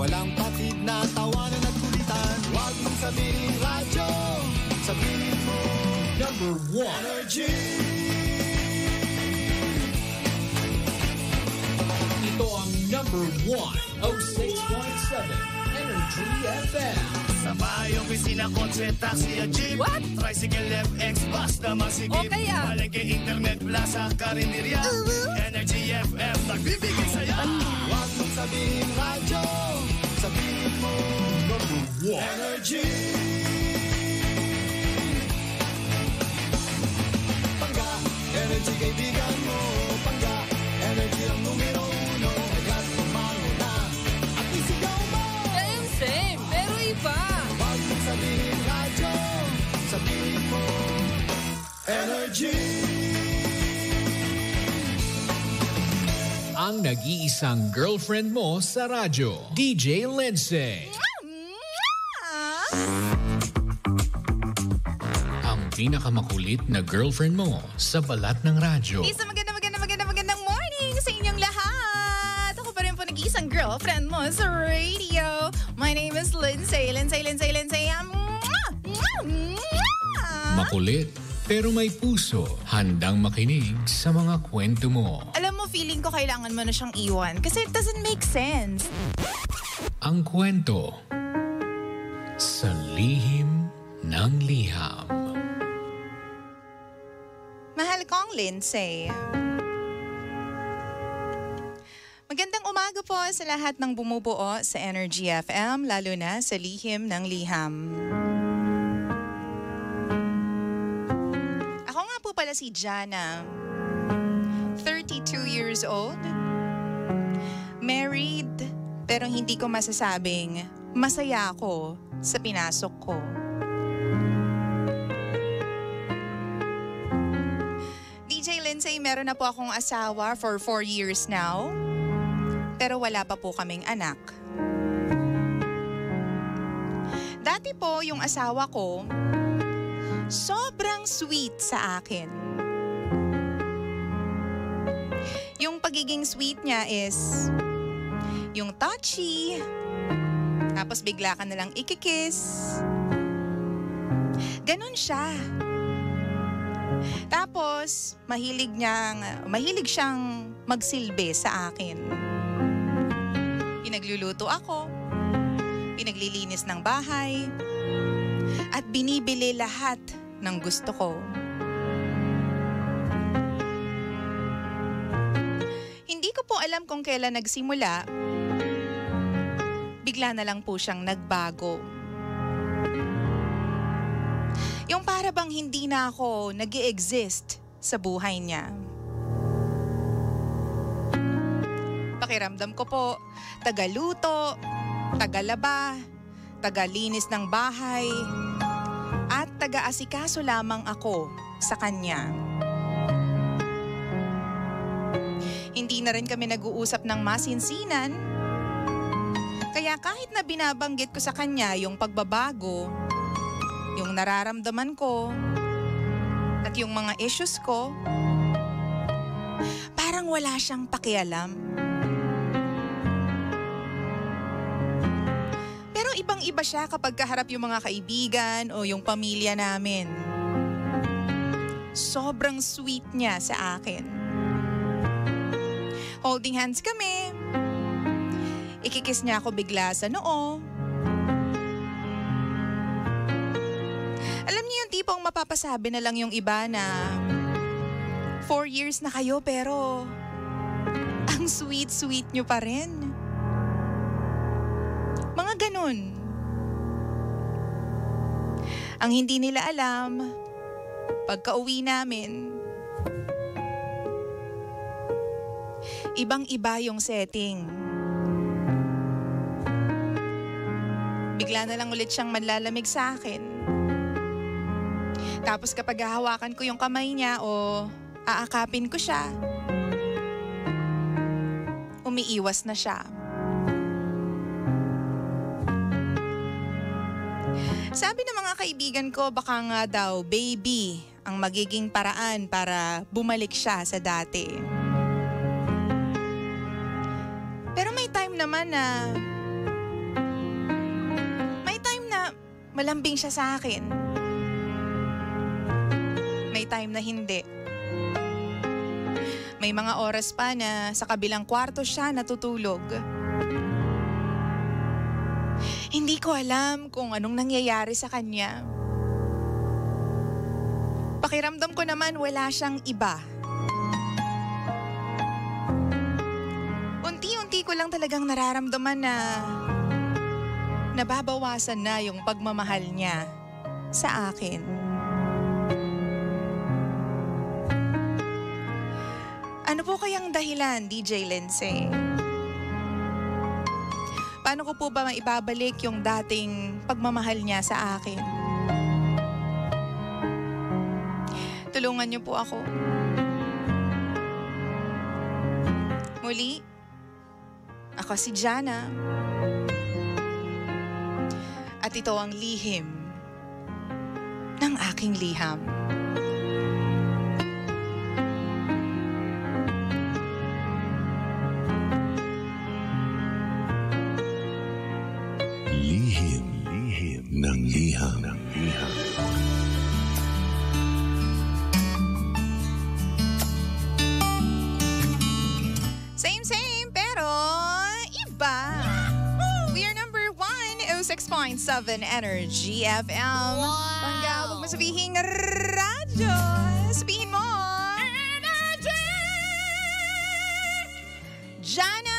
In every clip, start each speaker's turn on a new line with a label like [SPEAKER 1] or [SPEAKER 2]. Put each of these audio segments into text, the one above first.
[SPEAKER 1] Walang patid na tawanan at kulitan. Huwag mong sabihin radyo, sabihin mo number 1 Energy. Ito ang number 1 06.7 Energy FM.
[SPEAKER 2] Sa bahay, opisina, kotse, taxi at jeep.
[SPEAKER 3] What?
[SPEAKER 2] Tricycle, FX, bus na masigip.
[SPEAKER 3] O kaya?
[SPEAKER 2] Palengke, internet, plaza, karinderya. Energy FM, nagbibigay saya.
[SPEAKER 1] Huwag mong sabihin radyo, sabihin mo number 1 Energy. Pangga, energy kaibigan mo. Pangga, energy ang numero 1. Agad tumango na at isigaw mo.
[SPEAKER 3] Same, pero iba.
[SPEAKER 1] Huwag mong sabihin radyo, sabihin mo Energy.
[SPEAKER 4] Ang nag-iisang girlfriend mo sa radyo, DJ Lindsay. Ang pinakamakulit na girlfriend mo sa balat ng radyo.
[SPEAKER 3] Isang magandang morning sa inyong lahat. Ako pa rin po nag-iisang girlfriend mo sa radio. My name is Lindsay.
[SPEAKER 4] Makulit, pero may puso. Handang makinig sa mga kwento mo.
[SPEAKER 3] Alam mo, feeling ko kailangan mo na siyang iwan kasi it doesn't make sense.
[SPEAKER 4] Ang kwento sa lihim ng liham.
[SPEAKER 3] Mahal kong Lindsay. Magandang umaga po sa lahat ng bumubuo sa Energy FM, lalo na sa Lihim ng Liham. Ako nga po pala si Jana, 32 years old, married, pero hindi ko masasabing masaya ako sa pinasok ko. DJ Lindsay, meron na po akong asawa for 4 years now. Pero wala pa po kaming anak. Dati po yung asawa ko, sobrang sweet sa akin. Yung pagiging sweet niya is yung touchy, tapos bigla ka nalang ikikiss. Ganon siya. Tapos mahilig siyang magsilbi sa akin. Pinagluluto ako, pinaglilinis ng bahay, at binibili lahat ng gusto ko. Hindi ko po alam kung kailan nagsimula, bigla na lang po siyang nagbago. Yung para bang hindi na ako nag-i-exist sa buhay niya. Pakiramdam ko po, tagaluto, tagalaba, tagalinis ng bahay, at taga-asikaso lamang ako sa kanya. Hindi na rin kami nag-uusap ng masinsinan, kaya kahit na binabanggit ko sa kanya yung pagbabago, yung nararamdaman ko, at yung mga issues ko, parang wala siyang pakialam. Pero ibang-iba siya kapag kaharap yung mga kaibigan o yung pamilya namin. Sobrang sweet niya sa akin. Holding hands kami. Ikikiss niya ako bigla sa noo. Alam niyo yung tipong mapapasabi na lang yung iba na 4 years na kayo pero ang sweet-sweet niyo pa rin. Mga ganun. Ang hindi nila alam, pagka-uwi namin, ibang-iba yung setting. Bigla na lang ulit siyang manlalamig sa akin. Tapos kapag hahawakan ko yung kamay niya o aakapin ko siya, umiiwas na siya. Sabi ng mga kaibigan ko, baka nga daw baby ang magiging paraan para bumalik siya sa dati. Pero may time naman na malambing siya sa akin. May time na hindi. May mga oras pa na sa kabilang kwarto siya natutulog. Hindi ko alam kung anong nangyayari sa kanya. Pakiramdam ko naman wala siyang iba. Unti-unti ko lang talagang nararamdaman na nababawasan na yung pagmamahal niya sa akin. Ano po kayang dahilan, DJ Lindsay? Paano ko po ba maibabalik yung dating pagmamahal niya sa akin? Tulungan niyo po ako. Muli, ako si Jana. At ito ang lihim ng aking liham.
[SPEAKER 5] Lihim ng liham.
[SPEAKER 3] Same, pero iba. We are number 106.7 Energy FM. Bangga, huwag mo sabihin radyo. Sabihin mo, Energy! Jana!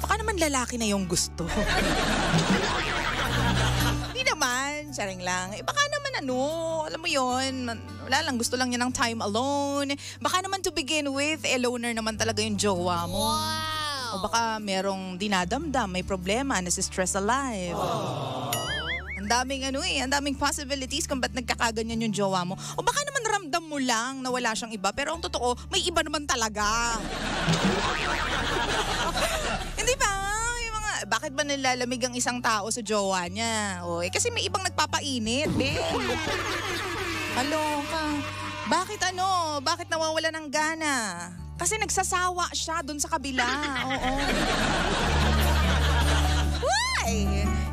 [SPEAKER 3] Baka naman lalaki na yung gusto. Hindi naman, sharing lang. Baka naman alam mo yon, wala lang, gusto lang niya ng time alone. Baka naman to begin with, loner naman talaga yung jowa mo. O baka merong dinadamdam, may problema, nasi-stress alive. Ang daming possibilities kung ba't nagkakaganyan yung jowa mo. O baka naman ramdam mo lang na wala siyang iba, pero ang totoo, may iba naman talaga. Hindi ba? Bakit ba nilalamig ang isang tao sa jowa niya? Kasi may ibang nagpapainit, Aloka. Bakit nawawala ng gana? Kasi nagsasawa siya dun sa kabila. Oo. Why?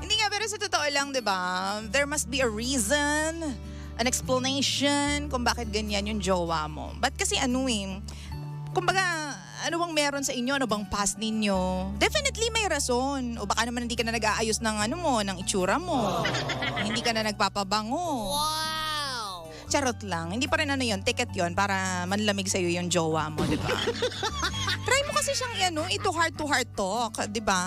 [SPEAKER 3] Hindi nga, pero sa totoo lang, di ba? There must be a reason, an explanation kung bakit ganyan yung jowa mo. Ba't kasi kumbaga, ano bang meron sa inyo? Ano bang past ninyo? Definitely may rason. O baka naman hindi ka na nag-aayos ng ng itsura mo. Hindi ka na nagpapabango. Wow! Charot lang. Hindi pa rin ticket yon para manlamig sa'yo yung jowa mo, di ba? Try mo kasi siyang ito heart-to-heart talk, di ba?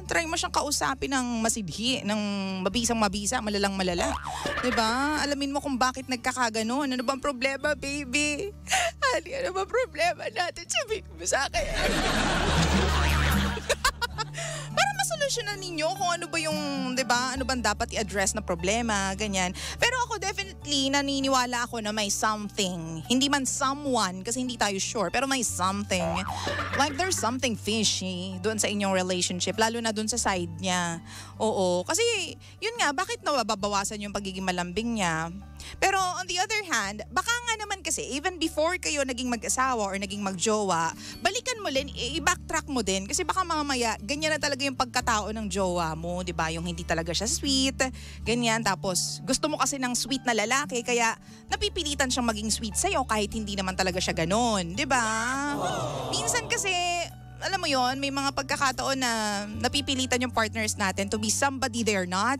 [SPEAKER 3] Try mo siyang kausapin ng masidhi, ng mabisang-mabisa, malalang-malala. Di ba? Alamin mo kung bakit nagkakaganon. Ano bang problema, baby? Honey, ano bang problema natin? Sabihin mo sa akin. Para masolusyonan ninyo kung ano ba yung, di ba? Ano bang dapat i-address na problema, ganyan. Pero ako definitely naniniwala ako na may something. Hindi man someone, kasi hindi tayo sure, pero may something. Like there's something fishy doon sa inyong relationship, lalo na doon sa side niya. Oo, kasi yun nga, bakit nababawasan yung pagiging malambing niya? Pero on the other hand, baka nga naman kasi even before kayo naging mag-asawa or naging magjowa, balikan mo din, i-backtrack mo din kasi baka mamaya ganyan na talaga yung pagkatao ng jowa mo, 'di ba? Yung hindi talaga siya sweet, ganyan, tapos gusto mo kasi ng sweet na lalaki kaya napipilitan siyang maging sweet sa'yo kahit hindi naman talaga siya ganon, 'di ba? Minsan kasi alam mo yon, may mga pagkakataon na napipilitan yung partners natin to be somebody they're not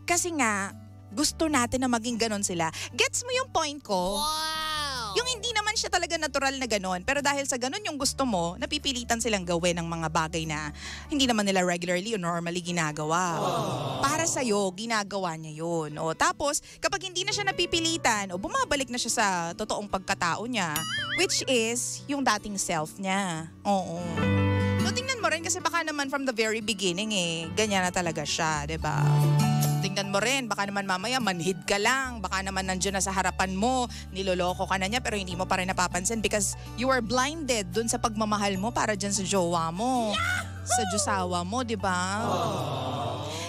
[SPEAKER 3] kasi nga gusto natin na maging ganon sila. Gets mo yung point ko? Wow! Yung hindi naman siya talaga natural na ganon. Pero dahil sa ganon yung gusto mo, napipilitan silang gawin ng mga bagay na hindi naman nila regularly o normally ginagawa. Wow. Para sa'yo, ginagawa niya yun. O, tapos, kapag hindi na siya napipilitan, o bumabalik na siya sa totoong pagkatao niya, which is yung dating self niya. Oo. So, tingnan mo rin kasi baka naman from the very beginning ganyan na talaga siya, 'di ba? Tingnan mo rin, baka naman mamaya manhid ka lang, baka naman nandiyan na sa harapan mo, niloloko ka na niya pero hindi mo pa rin napapansin because you are blinded dun sa pagmamahal mo para dyan sa jowa mo, sa Diyosawa mo, di ba?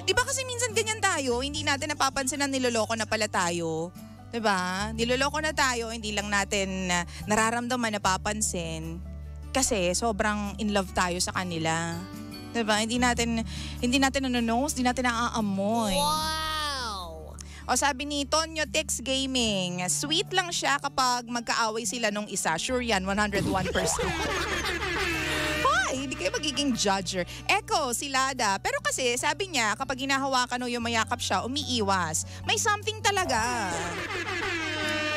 [SPEAKER 3] Di ba kasi minsan ganyan tayo, hindi natin napapansin na niloloko na pala tayo, di ba? Niloloko na tayo, hindi lang natin nararamdaman, napapansin. Kasi sobrang in love tayo sa kanila. Diba? Hindi natin nanonoos, hindi natin naaamoy. Wow! O sabi ni Tonyo Tex Gaming, sweet lang siya kapag magkaaway sila nung isa. Sure yan, 101%. Hindi kayo magiging judger. Echo, si Lada. Pero kasi, sabi niya, kapag hinahawakan o yumayakap siya, umiiwas. May something talaga.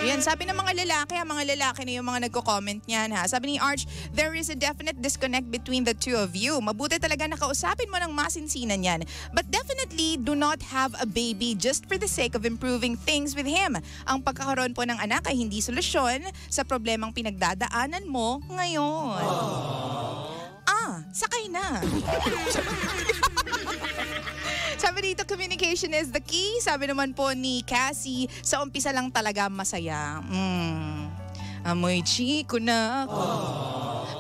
[SPEAKER 3] Yan, sabi ng mga lalaki na yung mga nagko-comment niyan ha. Sabi ni Arch, there is a definite disconnect between the two of you. Mabuti talaga nakausapin mo ng masinsinan yan. But definitely do not have a baby just for the sake of improving things with him. Ang pagkakaroon po ng anak ay hindi solusyon sa problemang pinagdadaanan mo ngayon. Sakay na. Sabi dito, communication is the key. Sabi naman po ni Cassie, sa umpisa lang talaga masaya. Amoy chiko na ako.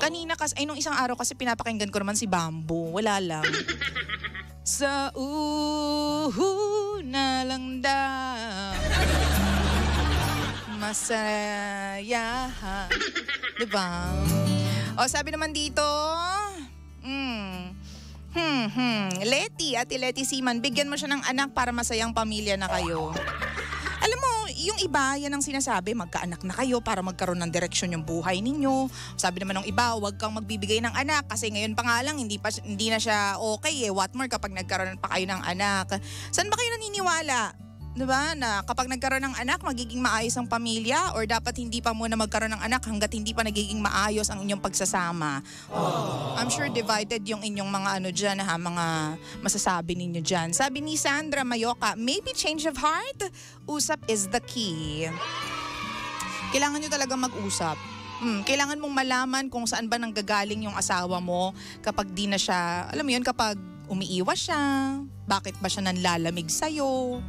[SPEAKER 3] Kanina kasi, nung isang araw kasi pinapakinggan ko naman si Bamboo. Wala lang. Sa na lang daw. Masaya. Diba? O sabi naman dito, Ati Leti Siman, bigyan mo siya ng anak para masayang pamilya na kayo. Alam mo, yung iba, yan ang sinasabi, magkaanak na kayo para magkaroon ng direksyon yung buhay ninyo. Sabi naman ng iba, huwag kang magbibigay ng anak kasi ngayon pa nga lang, hindi na siya okay eh. What more kapag nagkaroon pa kayo ng anak? Saan ba kayo naniniwala? Diba? Na kapag nagkaroon ng anak, magiging maayos ang pamilya or dapat hindi pa muna magkaroon ng anak hanggat hindi pa nagiging maayos ang inyong pagsasama. I'm sure divided yung inyong mga dyan ha, mga masasabi ninyo dyan. Sabi ni Sandra Mayoka, maybe change of heart? Usap is the key. Kailangan nyo talaga mag-usap. Kailangan mong malaman kung saan ba nanggagaling yung asawa mo kapag di na siya, alam mo yun, kapag umiiwas siya, bakit ba siya nanlalamig sa'yo.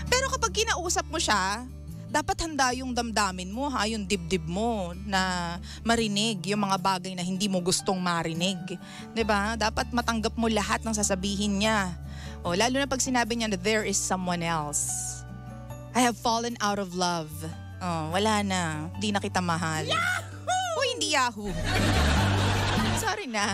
[SPEAKER 3] Pero kapag kinausap mo siya, dapat handa yung damdamin mo ha, yung dibdib mo na marinig yung mga bagay na hindi mo gustong marinig. 'Di ba? Dapat matanggap mo lahat ng sasabihin niya. O, lalo na pag sinabi niya na there is someone else. I have fallen out of love. Oh, wala na. Di na kita mahal. Yahoo! Uy, hindi Yahoo. Sorry na.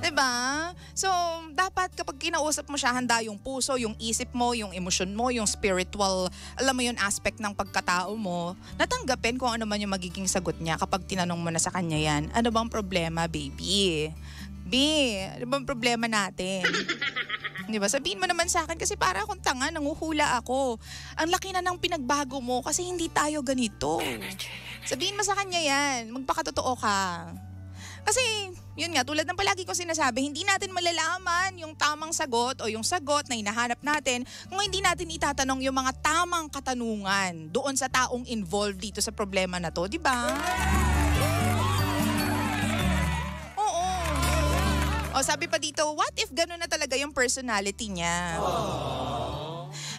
[SPEAKER 3] Diba? So, dapat kapag kinausap mo siya, handa yung puso, yung isip mo, yung emosyon mo, yung spiritual, alam mo yun, aspect ng pagkatao mo, natanggapin kung ano man yung magiging sagot niya kapag tinanong mo na sa kanya yan. Ano bang problema, baby? Ano bang problema natin? Diba? Sabihin mo naman sa akin kasi para akong tanga, nanguhula ako. Ang laki na ng pinagbago mo kasi hindi tayo ganito. Sabihin mo sa kanya yan, magpakatotoo ka. Kasi, yun nga, tulad ng palagi kong sinasabi, hindi natin malalaman yung tamang sagot o yung sagot na hinahanap natin kung hindi natin itatanong yung mga tamang katanungan doon sa taong involved dito sa problema na to, di ba? Oo. O sabi pa dito, what if gano'n na talaga yung personality niya?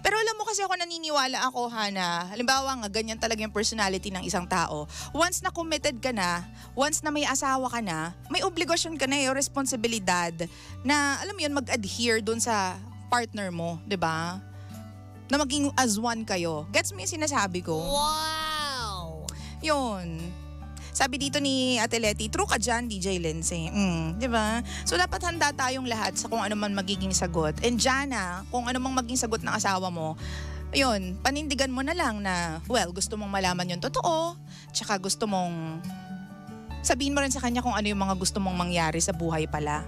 [SPEAKER 3] Pero alam mo kasi ako naniniwala ako, Hana, halimbawa nga ganyan talaga yung personality ng isang tao. Once na committed ka na, once na may asawa ka na, may obligasyon ka na yung responsibilidad na, alam mo yun, mag-adhere dun sa partner mo, di ba? Na maging as one kayo. Gets mo yung sinasabi ko? Wow! Yun. Sabi dito ni Ate Leti, true ka dyan, DJ Lindsay. Di ba? So dapat handa tayong lahat sa kung ano man magiging sagot. And Jana, kung ano mang maging sagot ng asawa mo, yun, panindigan mo na lang na, well, gusto mong malaman yung totoo, tsaka gusto mong sabihin mo rin sa kanya kung ano yung mga gusto mong mangyari sa buhay pala.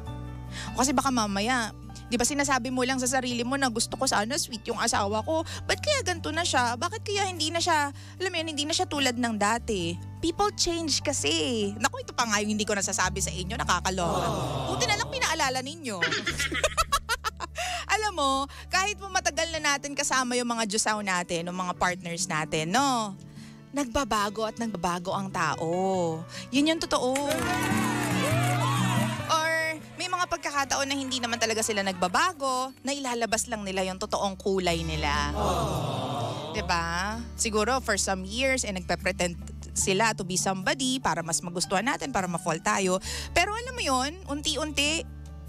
[SPEAKER 3] O kasi baka mamaya, di ba sinasabi mo lang sa sarili mo na gusto ko sana sweet yung asawa ko. Ba't kaya ganito na siya? Bakit kaya hindi na siya, alam mo yun, hindi na siya tulad ng dati? People change kasi. Naku, ito pa nga yung hindi ko nasasabi sa inyo, nakakaloka. Buti na lang pinaalala ninyo. Alam mo, kahit mo matagal na natin kasama yung mga Diyosaw natin, yung mga partners natin, no? Nagbabago at nagbabago ang tao. Yun yung totoo. May mga pagkakataon na hindi naman talaga sila nagbabago, na ilalabas lang nila yung totoong kulay nila. Diba? Siguro for some years, nagpe-pretend sila to be somebody para mas magustuhan natin, para ma-fall tayo. Pero alam mo yun, unti-unti,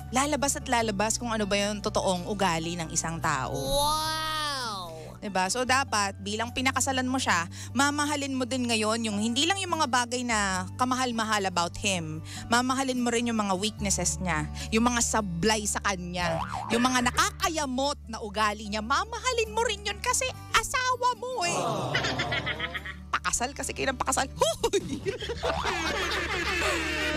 [SPEAKER 3] lalabas at lalabas kung ano ba yung totoong ugali ng isang tao. Wow! Diba? So dapat, bilang pinakasalan mo siya, mamahalin mo din ngayon yung hindi lang yung mga bagay na kamahal-mahal about him. Mamahalin mo rin yung mga weaknesses niya, yung mga sablay sa kanya, yung mga nakakayamot na ugali niya. Mamahalin mo rin yun kasi asawa mo eh. Pakasal kasi kayo ng pakasal. Hoy!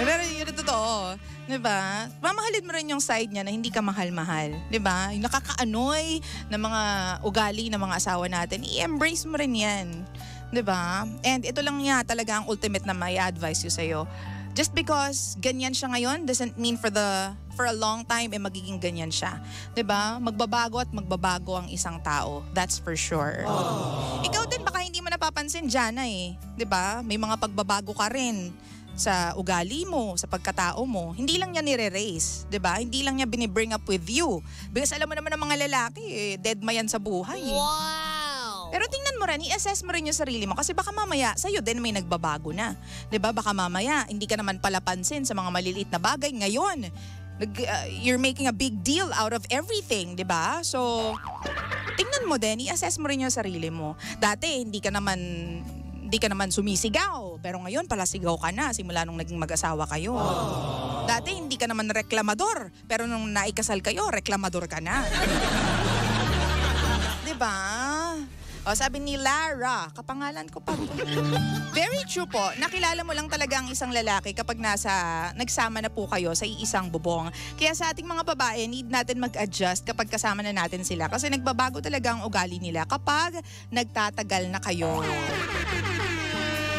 [SPEAKER 3] Pero yun ang totoo. Diba? Mamahalin mo rin yung side niya na hindi ka mahal-mahal. Diba? Yung nakakaanoy na mga ugali ng mga asawa natin, i-embrace mo rin yan. Diba? And ito lang nga talaga ang ultimate na may advice ko sa'yo. Just because ganyan siya ngayon doesn't mean for a long time magiging ganyan siya. 'Di ba? Magbabago at magbabago ang isang tao. That's for sure. Ikaw din baka hindi mo napapansin Jana 'di ba? May mga pagbabago ka rin sa ugali mo, sa pagkatao mo. Hindi lang niya nire-raise, 'di ba? Hindi lang niya binibring up with you. Because alam mo naman ng mga lalaki, dead ma yan sa buhay. Wow! Pero tingnan mo rin, i-assess mo rin yung sarili mo kasi baka mamaya sa'yo din may nagbabago na. 'Di ba? Baka mamaya hindi ka naman pala pansin sa mga maliliit na bagay. Ngayon, you're making a big deal out of everything, 'di ba? So, tingnan mo din, i-assess mo rin yung sarili mo. Dati hindi ka naman sumisigaw, pero ngayon pala sigaw ka na simula nung naging mag-asawa kayo. Dati hindi ka naman reklamador, pero nung naikasal kayo, reklamador ka na. 'Di ba? O, sabi ni Lara, kapangalan ko pa. Very true po. Nakilala mo lang talaga ang isang lalaki kapag nagsama na po kayo sa iisang bubong. Kaya sa ating mga babae, need natin mag-adjust kapag kasama na natin sila. Kasi nagbabago talaga ang ugali nila kapag nagtatagal na kayo.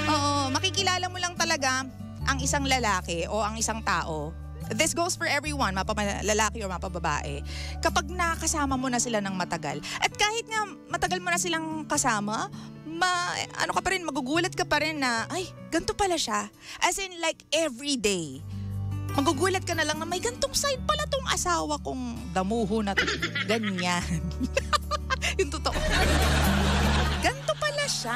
[SPEAKER 3] Oo, makikilala mo lang talaga ang isang lalaki o ang isang tao. This goes for everyone, lalaki o mapababae. Kapag nakasama mo na sila ng matagal, at kahit nga matagal mo na silang kasama, magugulat ka pa rin na, ay, ganito pala siya. As in, like, every day. Magugulat ka na lang na may gantong side pala tong asawa kong damuho na to. Ganyan. Yung totoo. Ganito pala siya.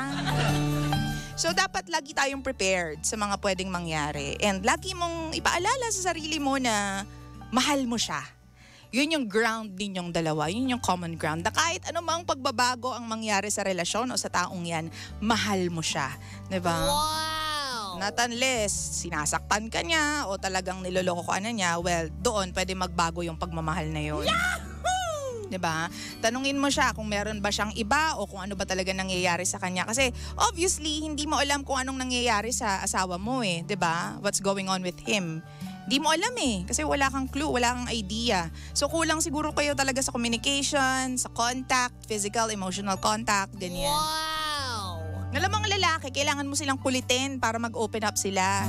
[SPEAKER 3] So, dapat lagi tayong prepared sa mga pwedeng mangyari. And lagi mong ipaalala sa sarili mo na mahal mo siya. Yun yung ground ninyong dalawa. Yun yung common ground. Na kahit anumang pagbabago ang mangyari sa relasyon o sa taong yan, mahal mo siya. Diba? Wow! Not unless sinasaktan ka niya o talagang niloloko ka na niya, well, doon pwede magbago yung pagmamahal na yun. Yahoo! 'Di ba? Tanungin mo siya kung meron ba siyang iba o kung ano ba talaga nangyayari sa kanya kasi obviously hindi mo alam kung anong nangyayari sa asawa mo 'di ba? What's going on with him? Hindi mo alam kasi wala kang clue, wala kang idea. So kulang siguro kayo talaga sa communication, sa contact, physical, emotional contact, ganyan. Wow! Alam mo ang lalaki, kailangan mo silang kulitin para mag-open up sila.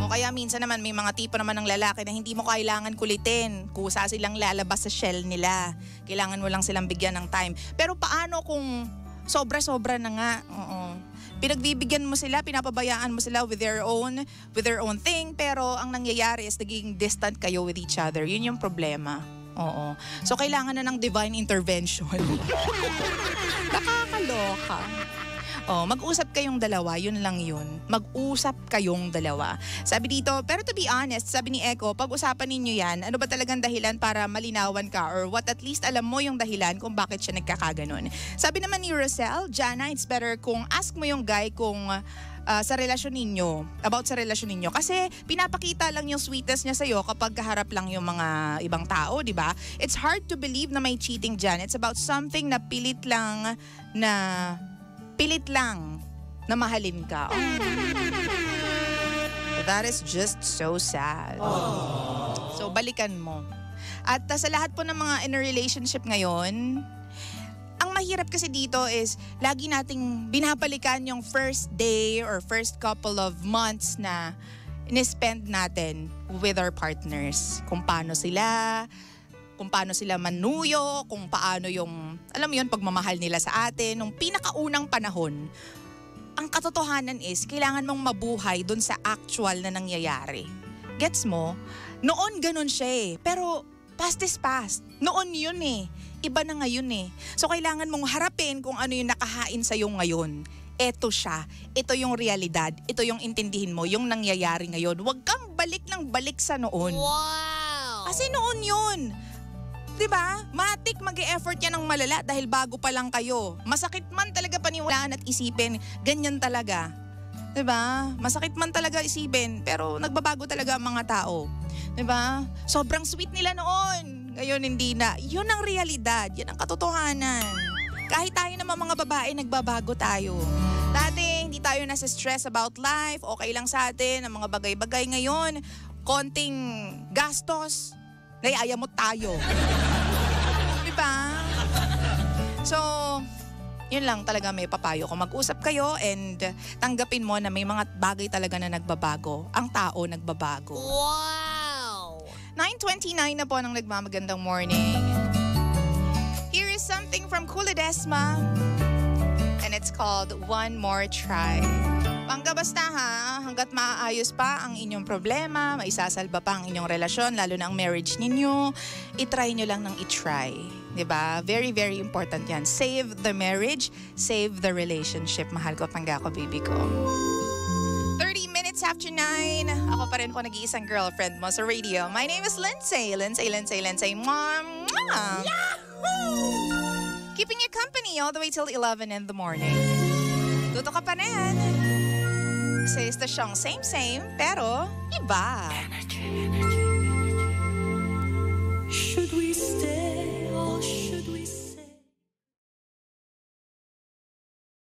[SPEAKER 3] O kaya minsan naman may mga tipo naman ng lalaki na hindi mo kailangan kulitin. Kusa silang lalabas sa shell nila. Kailangan mo lang silang bigyan ng time. Pero paano kung sobra-sobra na nga? Oo. Pinagbibigyan mo sila, pinapabayaan mo sila with their own thing. Pero ang nangyayari is naging distant kayo with each other. Yun yung problema. Oo. So kailangan na ng divine intervention. Nakakaloka. Mag-usap kayong dalawa, yun lang yun. Mag-usap kayong dalawa. Sabi dito, pero to be honest, sabi ni Echo, pag-usapan ninyo yan, ano ba talagang dahilan para malinawan ka or what at least alam mo yung dahilan kung bakit siya nagkakaganon. Sabi naman ni Rosel, Jana, it's better kung ask mo yung guy kung sa relasyon ninyo, about sa relasyon ninyo. Kasi pinapakita lang yung sweetness niya sa'yo kapag kaharap lang yung mga ibang tao, di ba? It's hard to believe na may cheating dyan. It's about something na pilit lang na mahalin ka. Oh. That is just so sad. So, balikan mo. At sa lahat po ng mga in a relationship ngayon, ang mahirap kasi dito is lagi nating binabalikan yung first day or first couple of months na in-spend natin with our partners. Kung paano sila manuyo, kung paano yung, alam mo yun, pagmamahal nila sa atin, nung pinakaunang panahon. Ang katotohanan is, kailangan mong mabuhay dun sa actual na nangyayari. Gets mo? Noon ganun siya pero past is past. Noon yun Iba na ngayon So kailangan mong harapin kung ano yung nakahain sa'yo ngayon. Eto siya. Ito yung realidad. Ito yung intindihin mo, yung nangyayari ngayon. Huwag kang balik ng balik sa noon. Wow! Kasi noon yun. Diba? Matik mag-e-effort yan ng malala dahil bago pa lang kayo. Masakit man talaga paniwalaan at isipin, ganyan talaga. Diba? Masakit man talaga isipin, pero nagbabago talaga ang mga tao. Diba? Sobrang sweet nila noon. Ngayon hindi na. Yun ang realidad. Yan ang katotohanan. Kahit tayo naman mga babae, nagbabago tayo. Dati, hindi tayo nasa stress about life. Okay lang sa atin ang mga bagay-bagay. Ngayon, konting gastos, naiayamot tayo. Diba? So, yun lang talaga may papayo ko. Mag-usap kayo and tanggapin mo na may mga bagay talaga na nagbabago. Ang tao nagbabago.
[SPEAKER 6] Wow!
[SPEAKER 3] 9:29 na po ng nagmamagandang morning. Here is something from Kuladesma and it's called One More Try. Pangga basta ha, hanggat maaayos pa ang inyong problema, maisasalba pa ang inyong relasyon, lalo na ang marriage ninyo, itry nyo lang ng itry. Diba? Very, very important yan. Save the marriage, save the relationship. Mahal ko, pangga ko, baby ko. 30 minutes after 9, ako pa rin po nag-iisang girlfriend mo sa radio. My name is Lindsay. Lindsay. Mom! Yahoo! Keeping you company all the way till 11 in the morning. Tuto ka pa rin. Sa istasyong same, pero iba.
[SPEAKER 5] Should we